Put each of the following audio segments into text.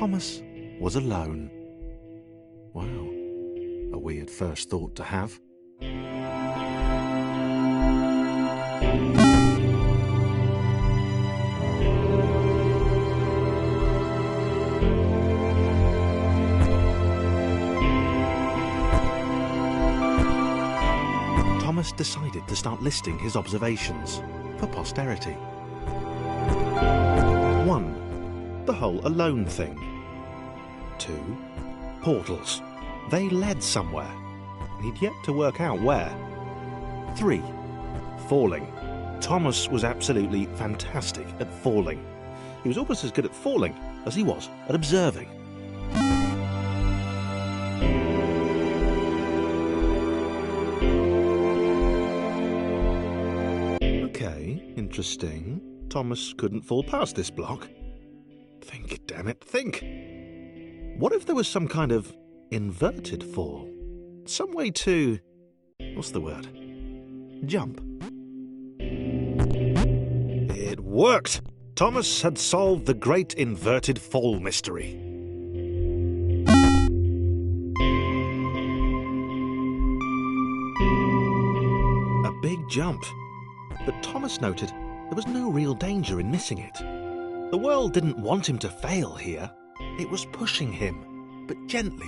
Thomas was alone. Wow, a weird first thought to have. Thomas decided to start listing his observations for posterity. 1. The whole alone thing. 2. Portals. They led somewhere. He'd yet to work out where. 3. Falling. Thomas was absolutely fantastic at falling. He was almost as good at falling as he was at observing. Okay, interesting. Thomas couldn't fall past this block. Think, damn it, think! What if there was some kind of inverted fall? Some way to... what's the word? Jump. It worked! Thomas had solved the great inverted fall mystery. A big jump. But Thomas noted there was no real danger in missing it. The world didn't want him to fail here. It was pushing him, but gently.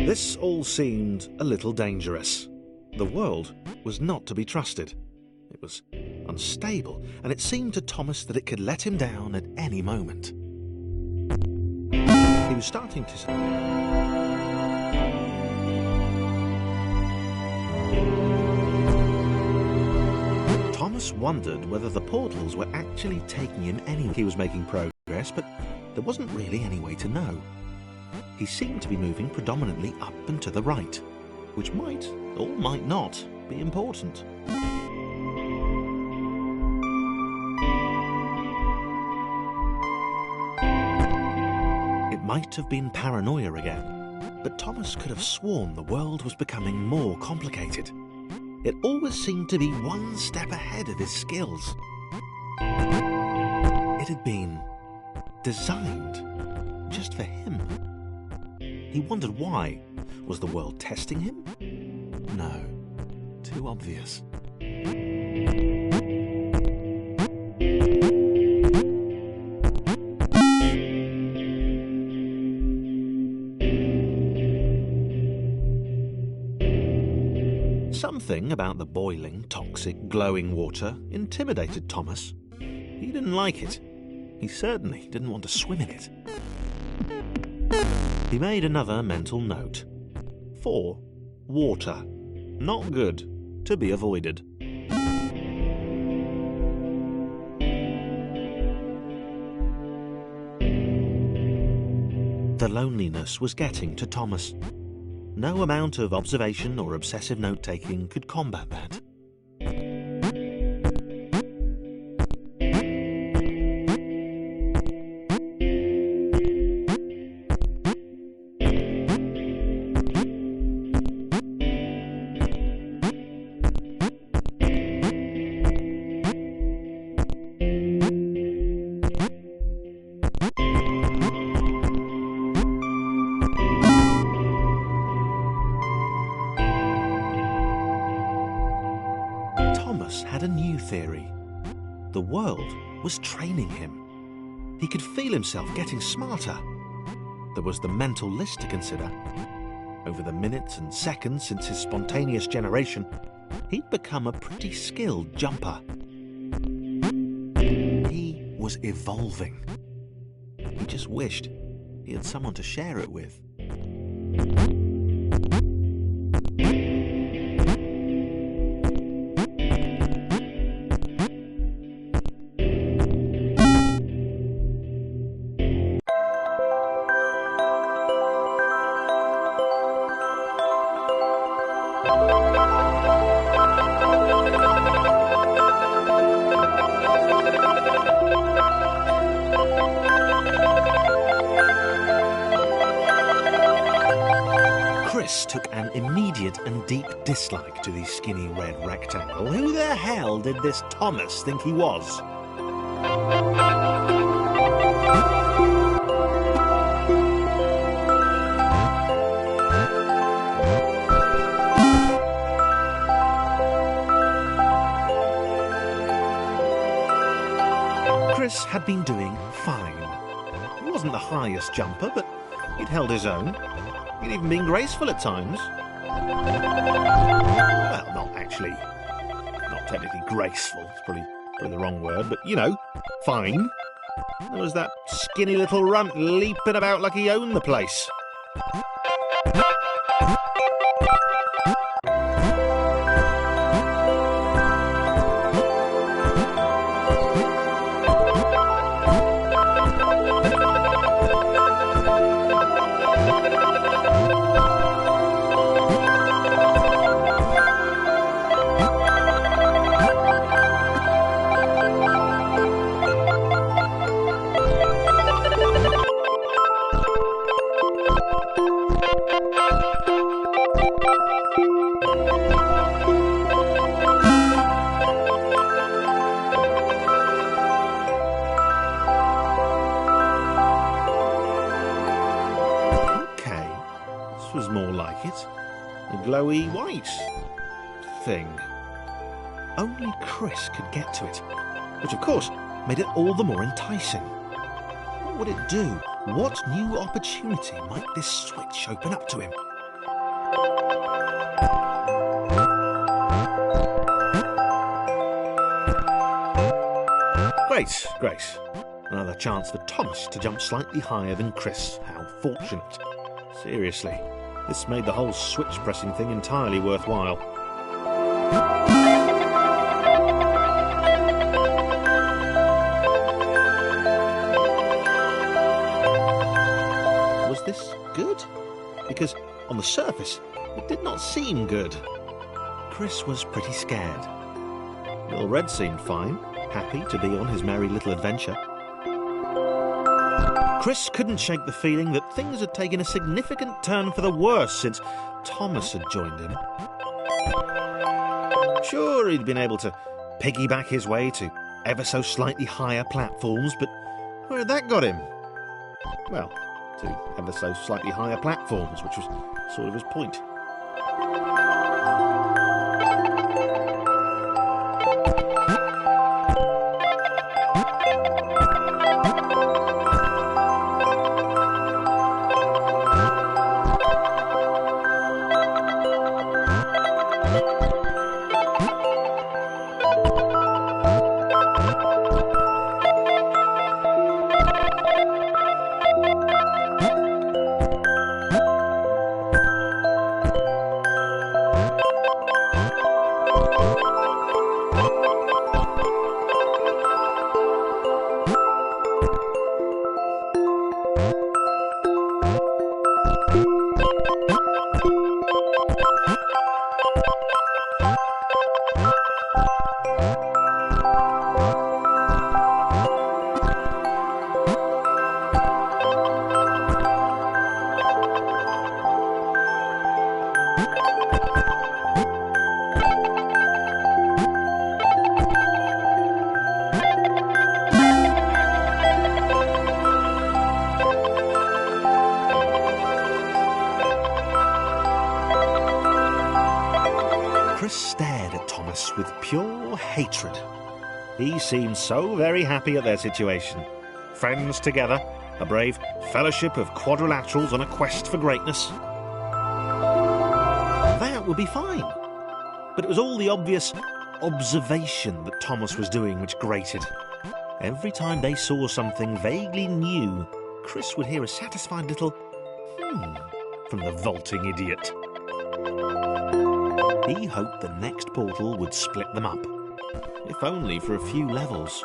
This all seemed a little dangerous. The world was not to be trusted. It was unstable, and it seemed to Thomas that it could let him down at any moment. He was starting to say... Thomas wondered whether the portals were actually taking him anywhere. He was making progress, but there wasn't really any way to know. He seemed to be moving predominantly up and to the right, which might, or might not, be important. It might have been paranoia again, but Thomas could have sworn the world was becoming more complicated. It always seemed to be one step ahead of his skills. It had been designed just for him. He wondered why. Was the world testing him? No, too obvious. Something about the boiling, toxic, glowing water intimidated Thomas. He didn't like it. He certainly didn't want to swim in it. He made another mental note. 4. Water. Not good. To be avoided. The loneliness was getting to Thomas. No amount of observation or obsessive note-taking could combat that. Had a new theory. The world was training him. He could feel himself getting smarter. There was the mental list to consider. Over the minutes and seconds since his spontaneous generation, he'd become a pretty skilled jumper. He was evolving. He just wished he had someone to share it with. Chris took an immediate and deep dislike to the skinny red rectangle. Who the hell did this Thomas think he was? Chris had been doing fine. He wasn't the highest jumper, but he'd held his own. He'd even been graceful at times. Well, not technically graceful. It's probably the wrong word, but, you know, fine. There was that skinny little runt leaping about like he owned the place. Was more like it. A glowy white thing. Only Chris could get to it, which of course made it all the more enticing. What would it do? What new opportunity might this switch open up to him? Great. Another chance for Thomas to jump slightly higher than Chris. How fortunate. Seriously. This made the whole switch pressing thing entirely worthwhile. Was this good? Because on the surface, it did not seem good. Chris was pretty scared. Little Red seemed fine, happy to be on his merry little adventure. Chris couldn't shake the feeling that things had taken a significant turn for the worse since Thomas had joined him. Sure, he'd been able to piggyback his way to ever so slightly higher platforms, but where had that got him? Well, to ever so slightly higher platforms, which was sort of his point. Chris stared at Thomas with pure hatred. He seemed so very happy at their situation. Friends together, a brave fellowship of quadrilaterals on a quest for greatness. That would be fine. But it was all the obvious observation that Thomas was doing which grated. Every time they saw something vaguely new, Chris would hear a satisfied little from the vaulting idiot. He hoped the next portal would split them up, if only for a few levels.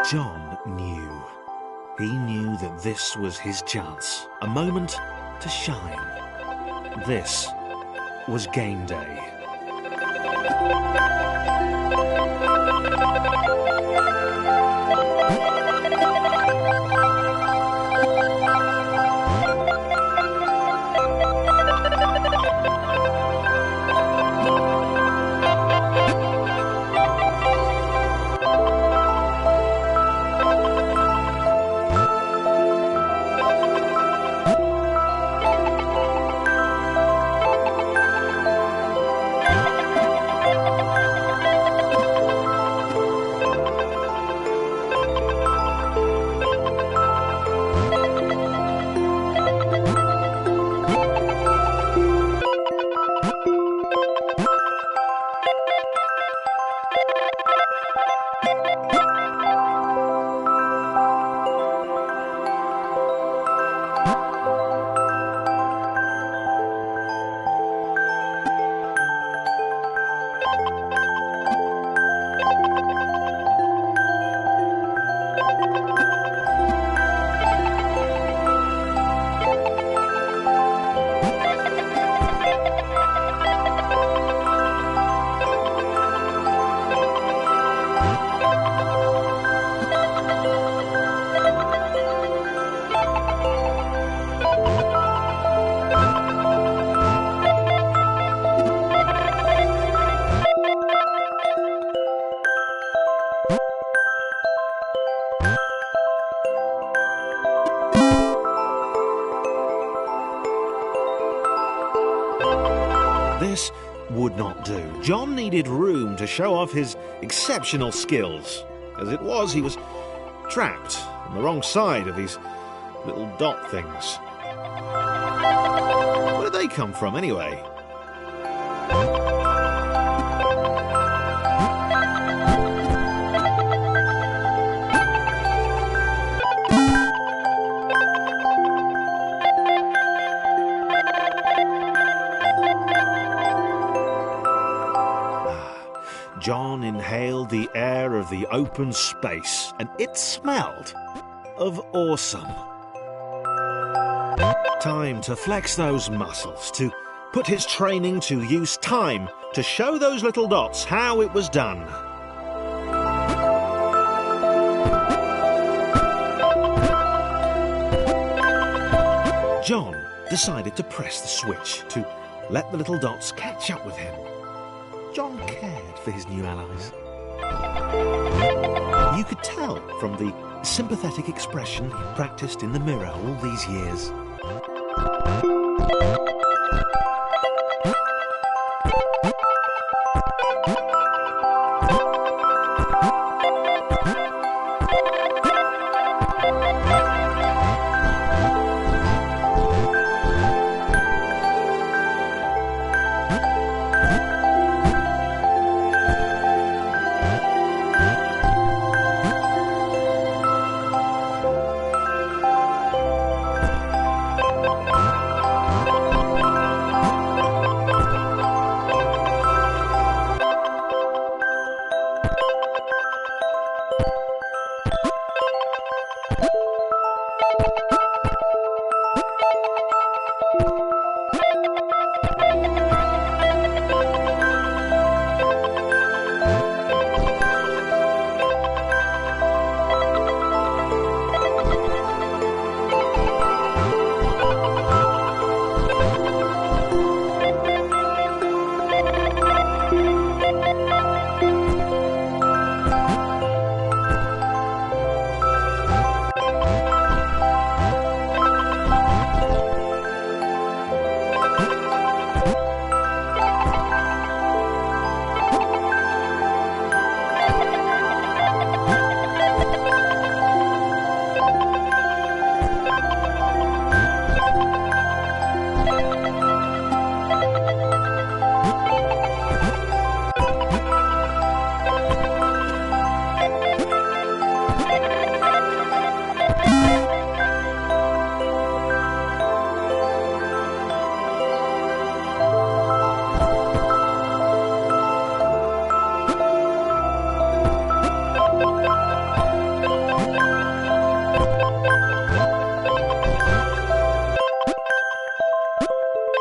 John knew. He knew that this was his chance, a moment to shine. This was game day. This would not do. John needed room to show off his exceptional skills. As it was, he was trapped on the wrong side of these little dot things. Where did they come from, anyway? John inhaled the air of the open space, and it smelled of awesome. Time to flex those muscles, to put his training to use, time to show those little dots how it was done. John decided to press the switch to let the little dots catch up with him. John cared for his new allies. You could tell from the sympathetic expression he practiced in the mirror all these years.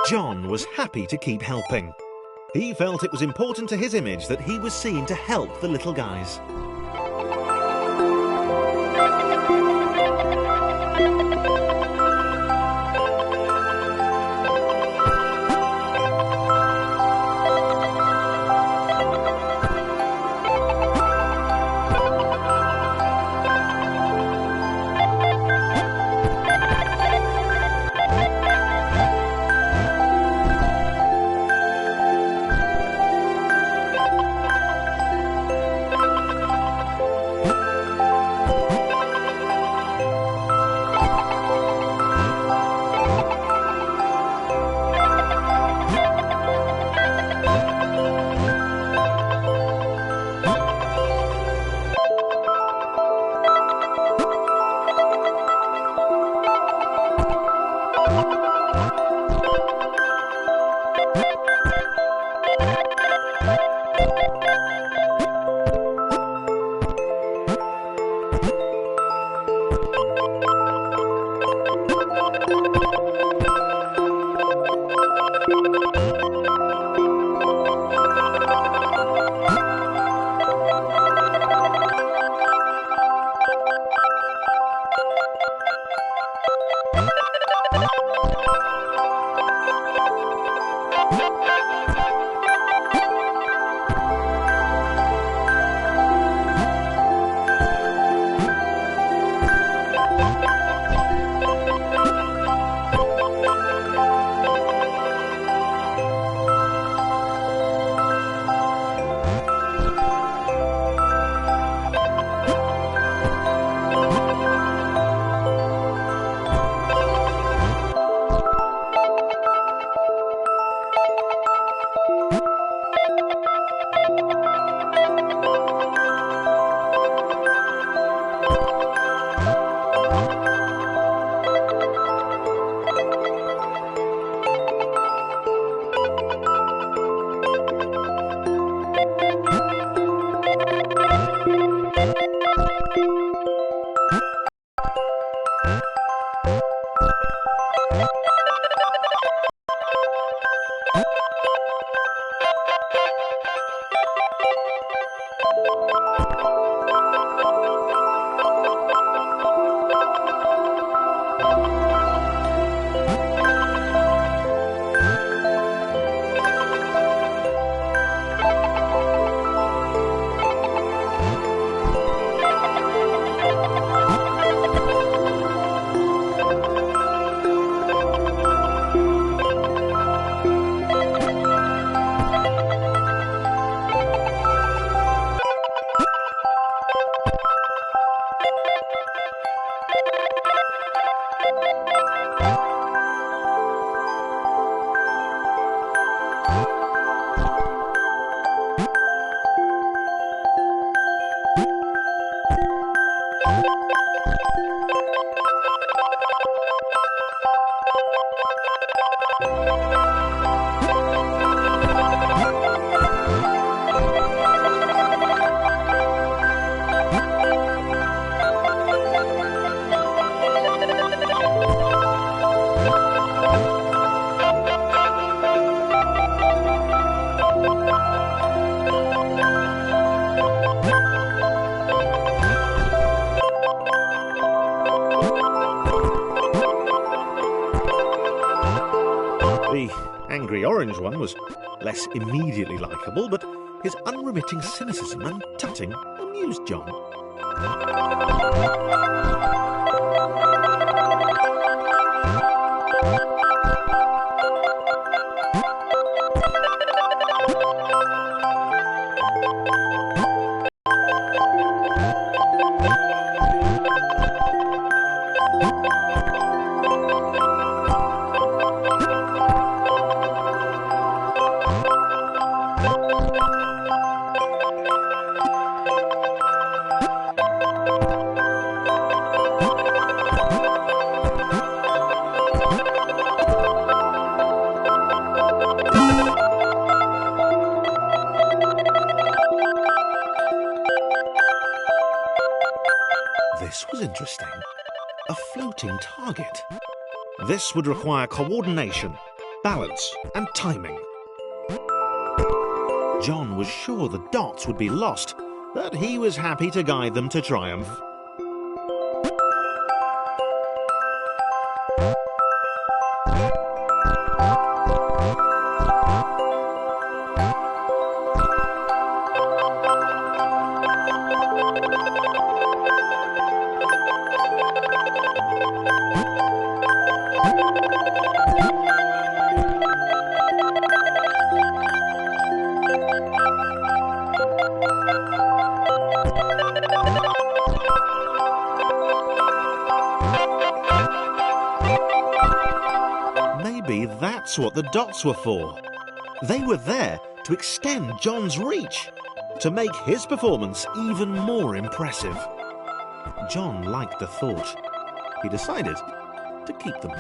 John was happy to keep helping. He felt it was important to his image that he was seen to help the little guys. The angry orange one was less immediately likeable, but his unremitting cynicism and tutting amused John. This was interesting. A floating target. This would require coordination, balance and timing. John was sure the dots would be lost, but he was happy to guide them to triumph. Maybe that's what the dots were for. They were there to extend John's reach, to make his performance even more impressive. John liked the thought. He decided to keep them.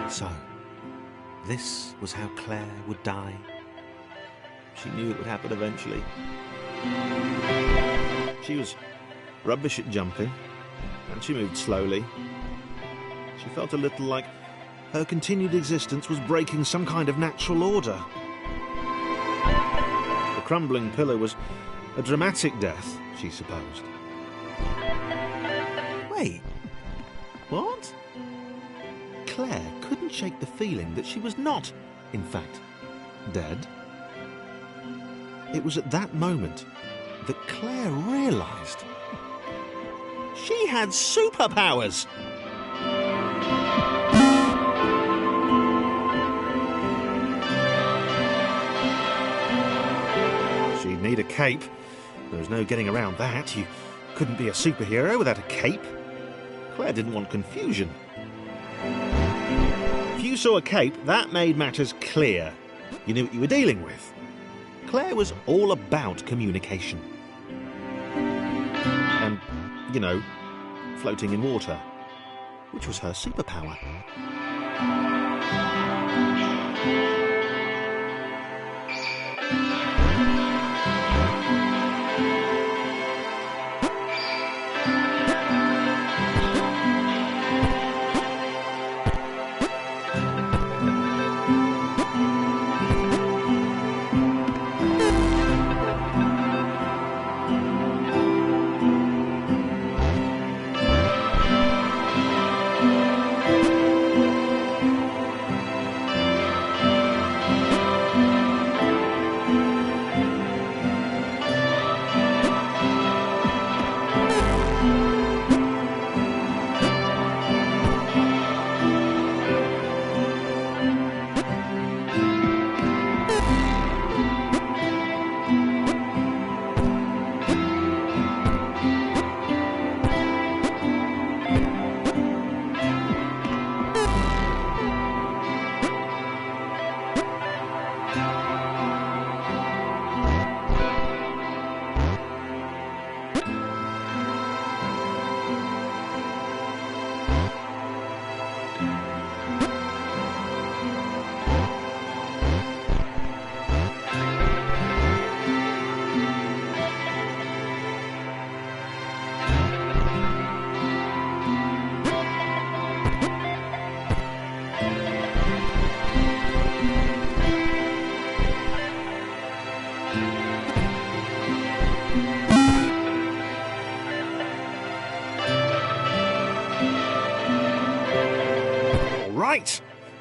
So, this was how Claire would die. She knew it would happen eventually. She was rubbish at jumping, and she moved slowly. She felt a little like her continued existence was breaking some kind of natural order. The crumbling pillar was a dramatic death, she supposed. Wait, what? Claire couldn't shake the feeling that she was not, in fact, dead. It was at that moment that Claire realised she had superpowers. She'd need a cape. There was no getting around that. You couldn't be a superhero without a cape. Claire didn't want confusion. If you saw a cape, that made matters clear. You knew what you were dealing with. Claire was all about communication. And, you know, floating in water, which was her superpower.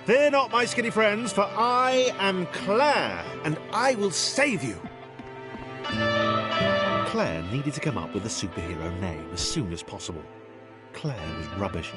Fear not, my skinny friends, for I am Claire, and I will save you. Claire needed to come up with a superhero name as soon as possible. Claire was rubbish.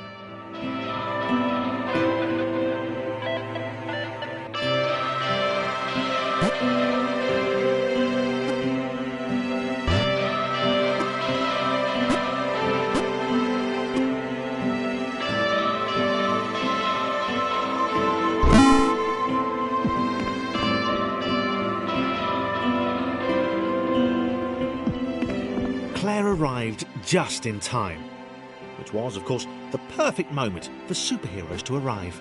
Claire arrived just in time, which was, of course, the perfect moment for superheroes to arrive.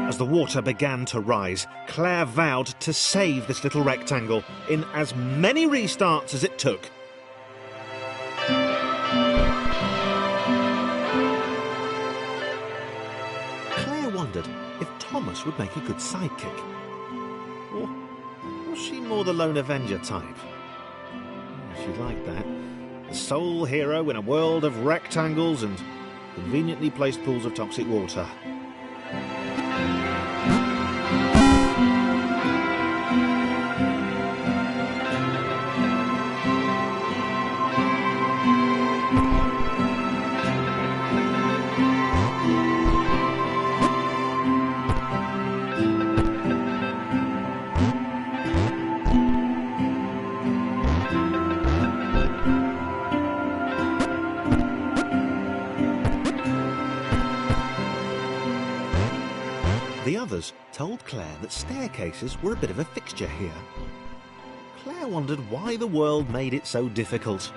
As the water began to rise, Claire vowed to save this little rectangle in as many restarts as it took. Claire wondered if Thomas would make a good sidekick. Or was she more the lone Avenger type? She liked that. The sole hero in a world of rectangles and conveniently placed pools of toxic water. The others told Claire that staircases were a bit of a fixture here. Claire wondered why the world made it so difficult.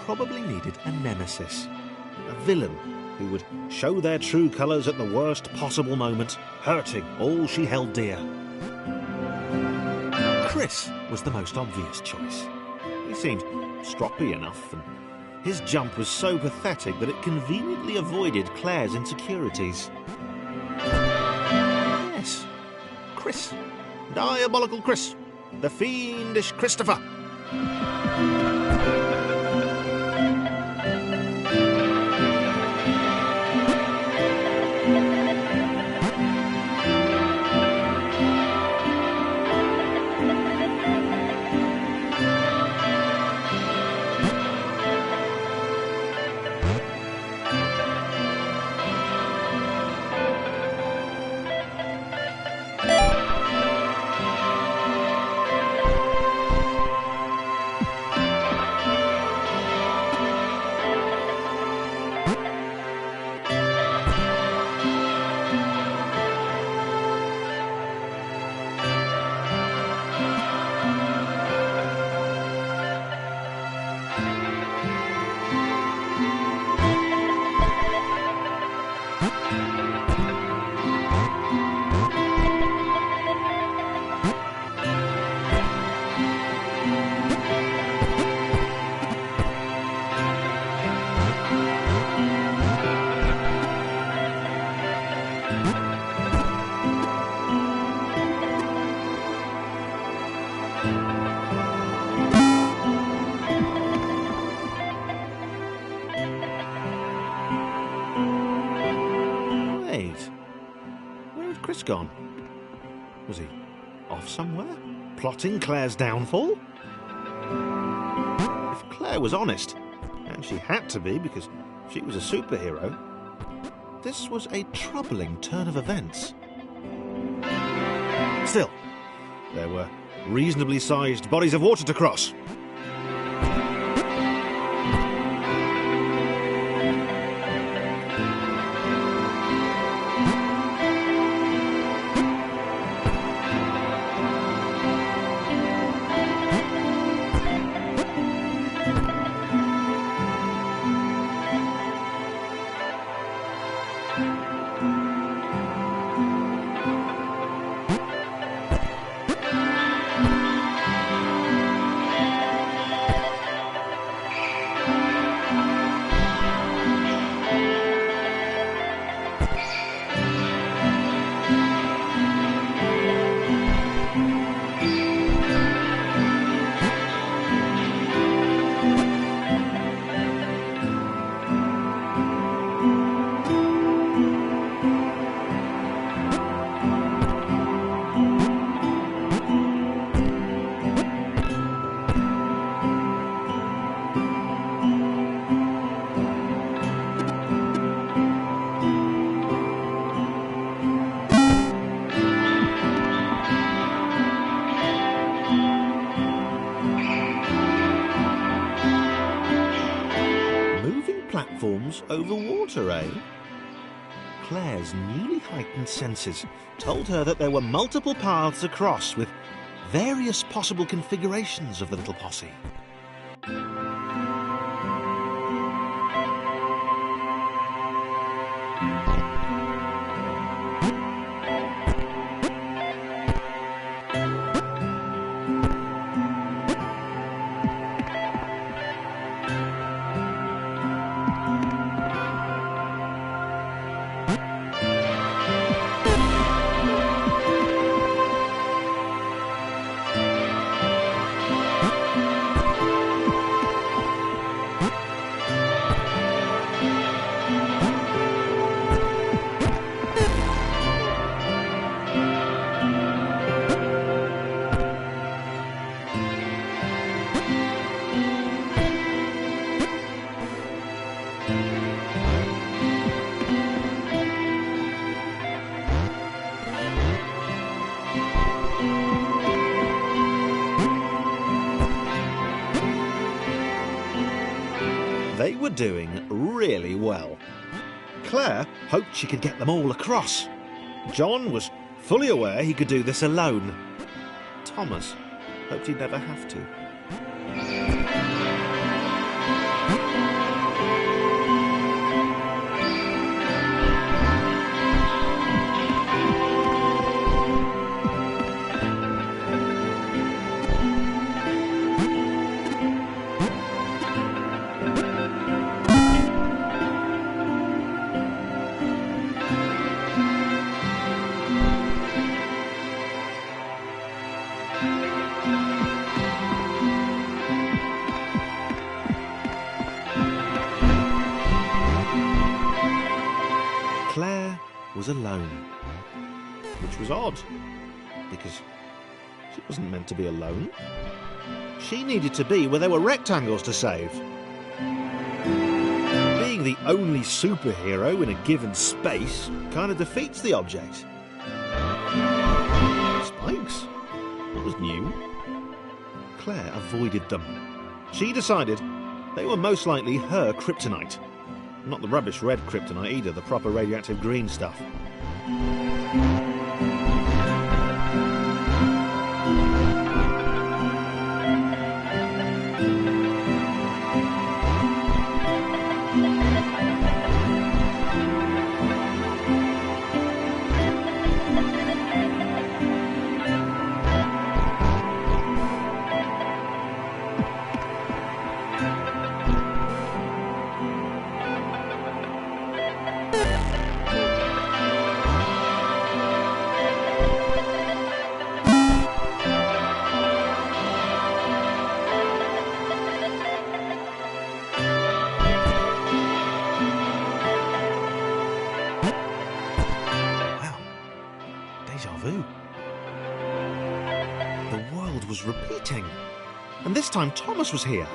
Probably needed a nemesis, a villain who would show their true colours at the worst possible moment, hurting all she held dear. Chris was the most obvious choice. He seemed stroppy enough, and his jump was so pathetic that it conveniently avoided Claire's insecurities. Yes, Chris. Diabolical Chris. The fiendish Christopher. gone? Was he off somewhere, plotting Claire's downfall? If Claire was honest, and she had to be because she was a superhero, this was a troubling turn of events. Still, there were reasonably sized bodies of water to cross. Platforms over water, eh? Claire's newly heightened senses told her that there were multiple paths across with various possible configurations of the little posse. They were doing really well. Claire hoped she could get them all across. John was fully aware he could do this alone. Thomas hoped he'd never have to. Claire was alone, which was odd, because she wasn't meant to be alone. She needed to be where there were rectangles to save. Being the only superhero in a given space kind of defeats the object. Spikes? That was new. Claire avoided them. She decided they were most likely her kryptonite. Not the rubbish red kryptonite either, the proper radioactive green stuff. Deja vu. The world was repeating, and this time Thomas was here.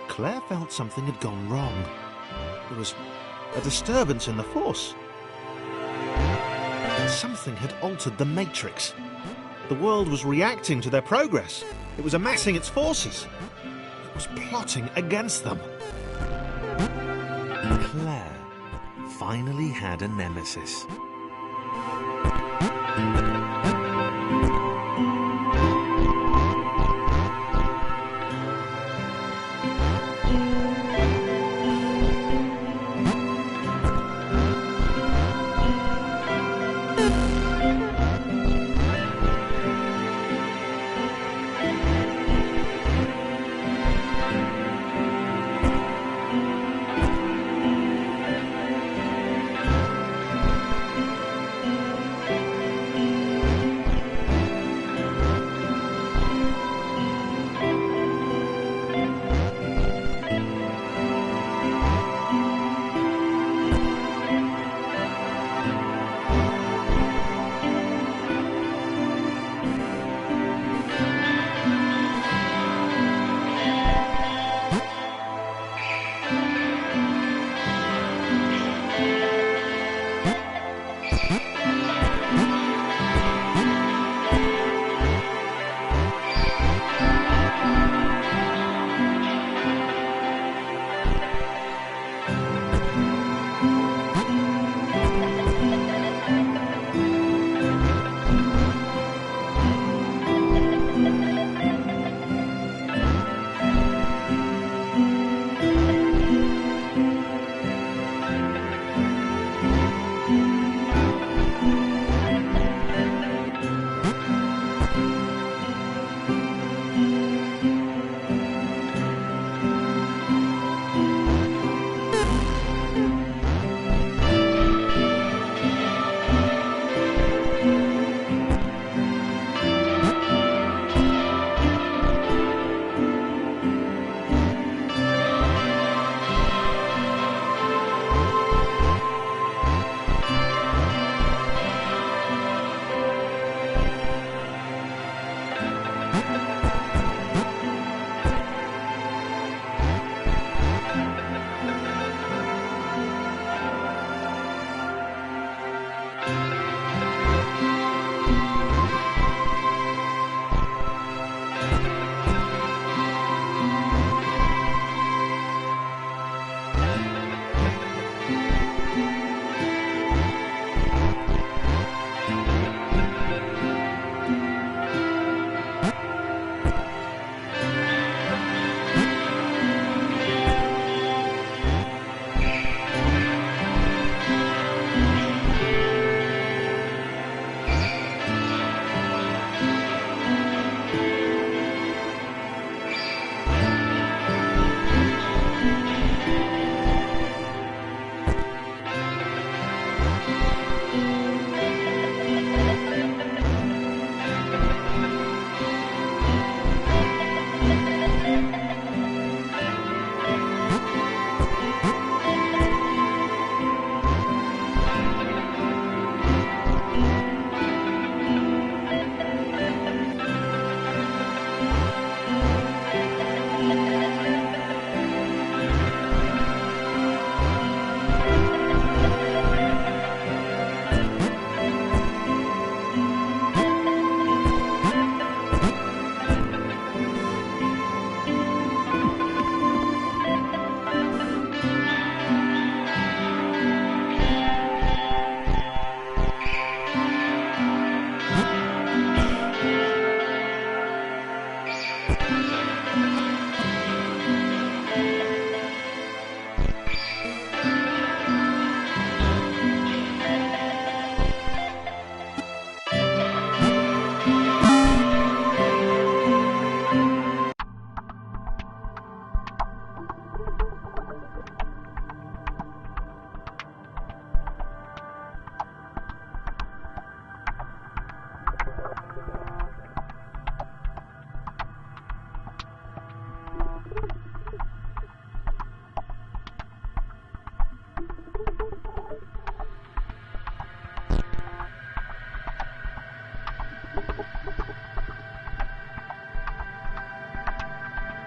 Claire felt something had gone wrong. There was a disturbance in the force. Something had altered the matrix. The world was reacting to their progress. It was amassing its forces. It was plotting against them. Claire finally had a nemesis.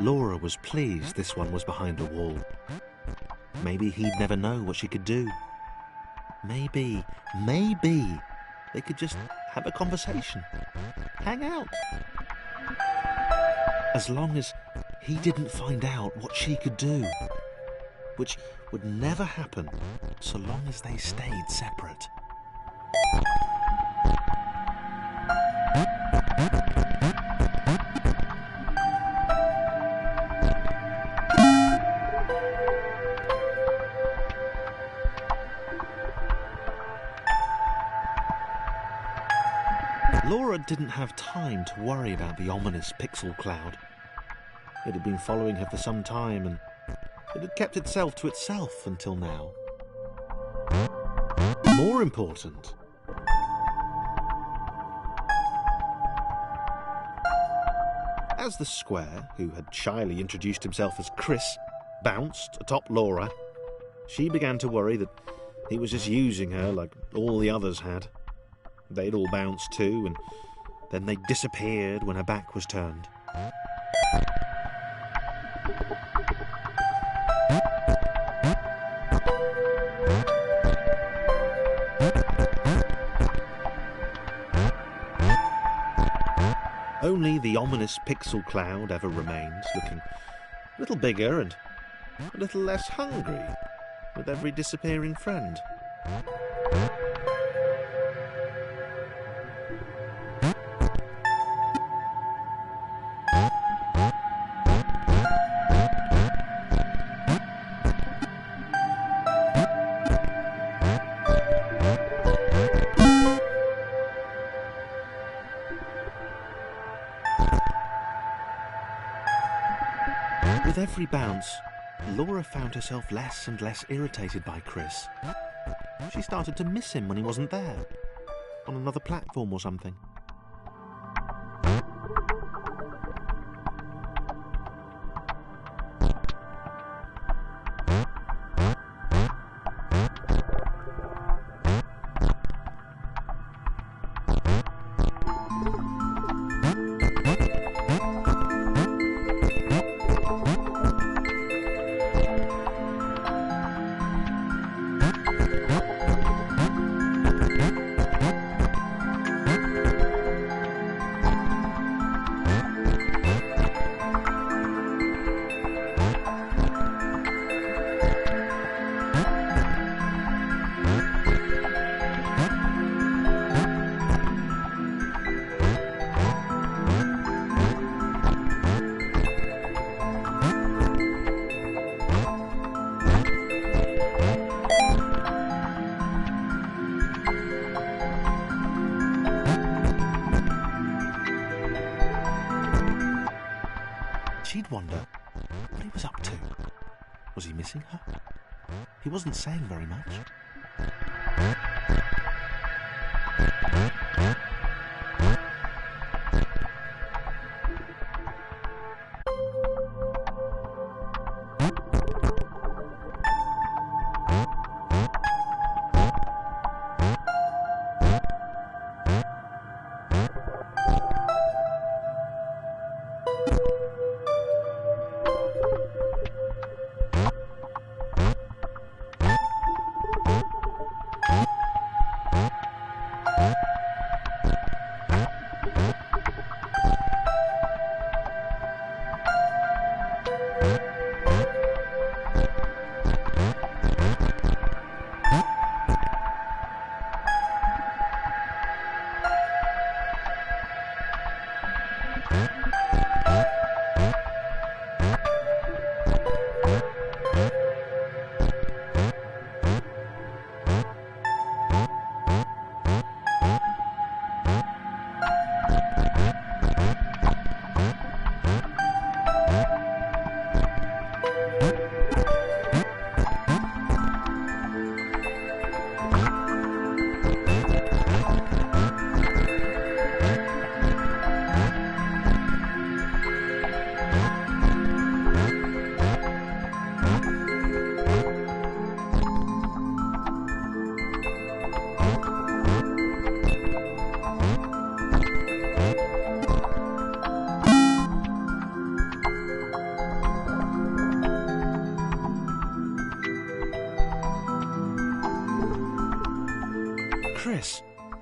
Laura was pleased this one was behind a wall. Maybe he'd never know what she could do. Maybe they could just have a conversation, hang out. As long as he didn't find out what she could do, which would never happen so long as they stayed separate. Laura didn't have time to worry about the ominous pixel cloud. It had been following her for some time, and it had kept itself to itself until now. More important, as the square, who had shyly introduced himself as Chris, bounced atop Laura, she began to worry that he was just using her like all the others had. They'd all bounced too, and then they disappeared when her back was turned. Only the ominous pixel cloud ever remained, looking a little bigger and a little less hungry with every disappearing friend. With every bounce, Laura found herself less and less irritated by Chris. She started to miss him when he wasn't there, on another platform or something. She'd wonder what he was up to. Was he missing her? He wasn't saying very much.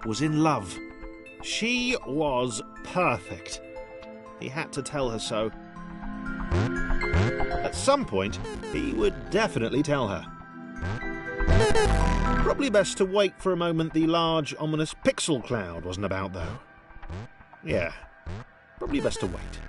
was in love. She was perfect. He had to tell her so. At some point, he would definitely tell her. Probably best to wait for a moment the large, ominous pixel cloud wasn't about, though. Yeah, probably best to wait.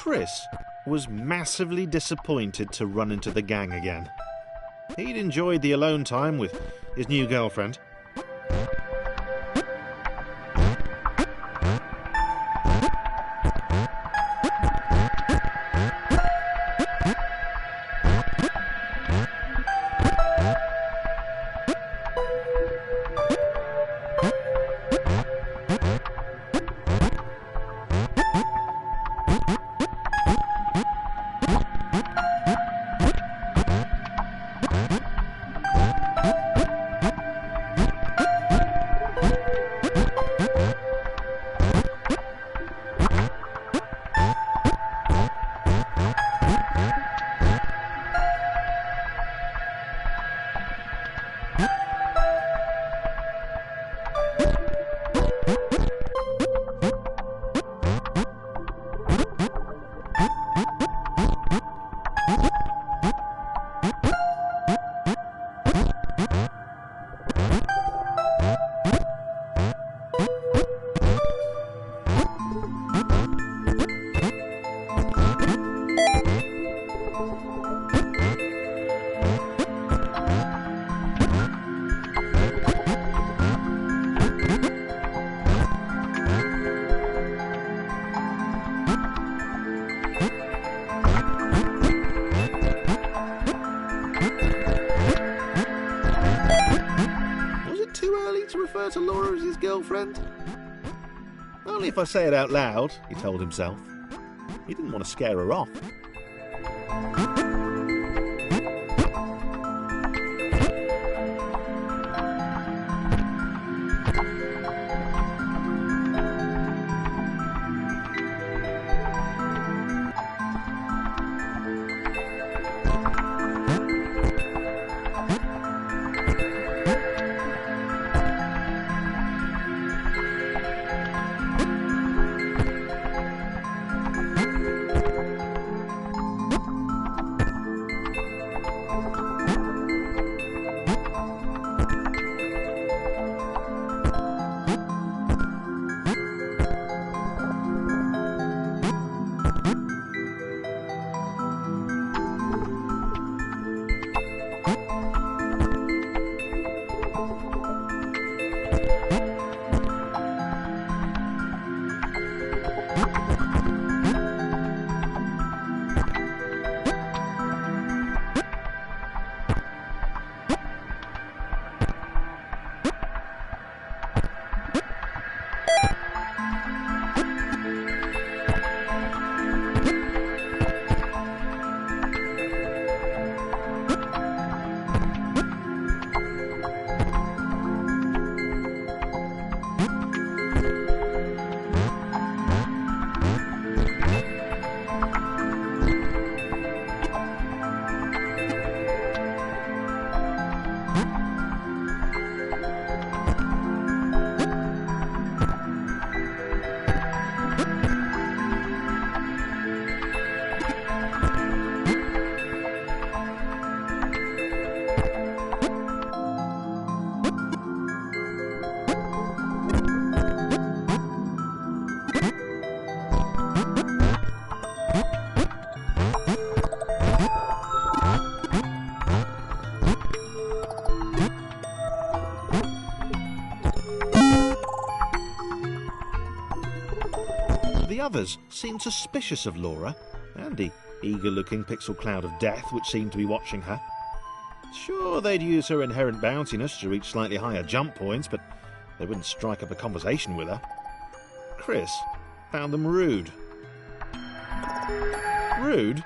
Chris was massively disappointed to run into the gang again. He'd enjoyed the alone time with his new girlfriend. To Laura as his girlfriend? Only if I say it out loud, he told himself. He didn't want to scare her off. the others seemed suspicious of Laura and the eager-looking pixel cloud of death which seemed to be watching her. Sure, they'd use her inherent bounciness to reach slightly higher jump points, but they wouldn't strike up a conversation with her. Chris found them rude. Rude?